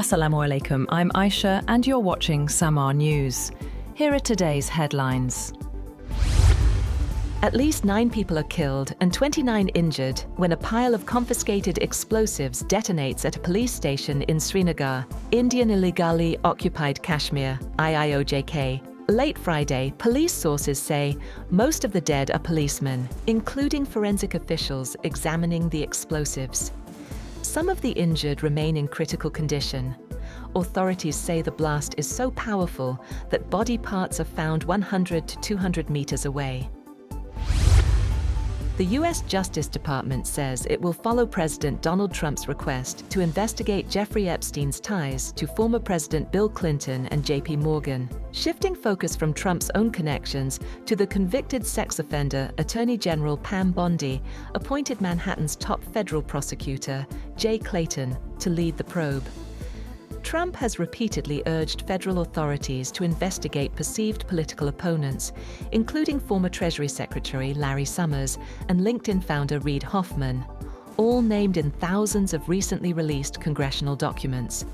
Assalamu alaikum, I'm Aisha and you're watching Samaa News. Here are today's headlines. At least 9 people are killed and 29 injured when a pile of confiscated explosives detonates at a police station in Srinagar, Indian illegally occupied Kashmir, IIOJK. Late Friday, police sources say most of the dead are policemen, including forensic officials examining the explosives. Some of the injured remain in critical condition. Authorities say the blast is so powerful that body parts are found 100 to 200 meters away. The U.S. Justice Department says it will follow President Donald Trump's request to investigate Jeffrey Epstein's ties to former President Bill Clinton and J.P. Morgan, shifting focus from Trump's own connections to the convicted sex offender Attorney General Pam Bondi appointed Manhattan's top federal prosecutor, Jay Clayton, to lead the probe. Trump has repeatedly urged federal authorities to investigate perceived political opponents, including former Treasury Secretary Larry Summers and LinkedIn founder Reid Hoffman, all named in thousands of recently released congressional documents.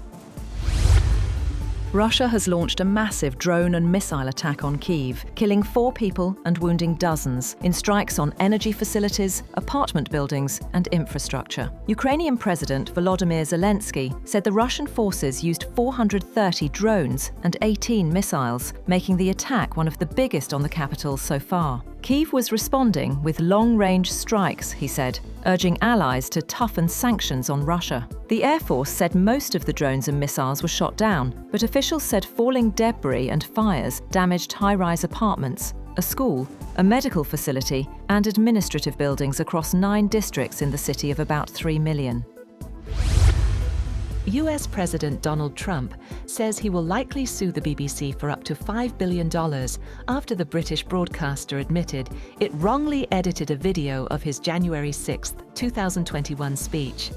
Russia has launched a massive drone and missile attack on Kyiv, killing 4 people and wounding dozens in strikes on energy facilities, apartment buildings and infrastructure. Ukrainian President Volodymyr Zelensky said the Russian forces used 430 drones and 18 missiles, making the attack one of the biggest on the capital so far. Kyiv was responding with long-range strikes, he said, urging allies to toughen sanctions on Russia. The Air Force said most of the drones and missiles were shot down, but officials said falling debris and fires damaged high-rise apartments, a school, a medical facility, and administrative buildings across 9 districts in the city of about 3 million. U.S. President Donald Trump says he will likely sue the BBC for up to $5 billion after the British broadcaster admitted it wrongly edited a video of his January 6, 2021 speech.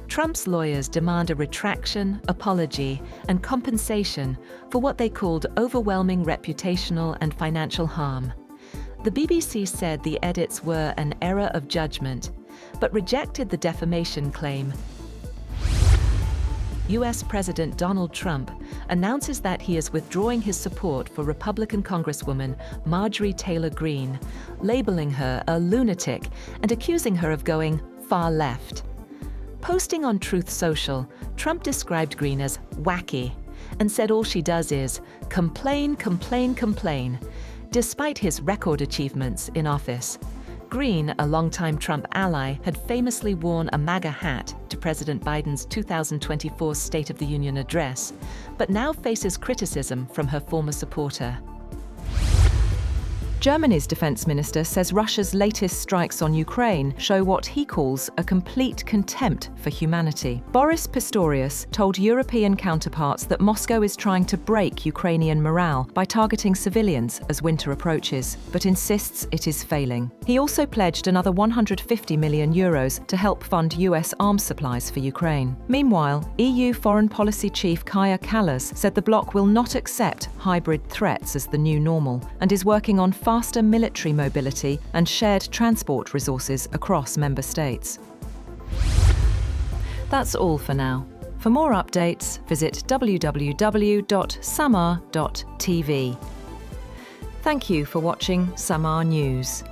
Trump's lawyers demand a retraction, apology, and compensation for what they called overwhelming reputational and financial harm. The BBC said the edits were an error of judgment, but rejected the defamation claim. U.S. President Donald Trump announces that he is withdrawing his support for Republican Congresswoman Marjorie Taylor Greene, labeling her a lunatic and accusing her of going far left. Posting on Truth Social, Trump described Greene as wacky and said all she does is complain, complain, complain, despite his record achievements in office. Greene, a longtime Trump ally, had famously worn a MAGA hat to President Biden's 2024 State of the Union address, but now faces criticism from her former supporter. Germany's defense minister says Russia's latest strikes on Ukraine show what he calls a complete contempt for humanity. Boris Pistorius told European counterparts that Moscow is trying to break Ukrainian morale by targeting civilians as winter approaches, but insists it is failing. He also pledged another €150 million to help fund US arms supplies for Ukraine. Meanwhile, EU Foreign Policy Chief Kaja Kallas said the bloc will not accept hybrid threats as the new normal and is working on faster military mobility and shared transport resources across member states. That's all for now. For more updates, visit www.samaa.tv. Thank you for watching Samaa News.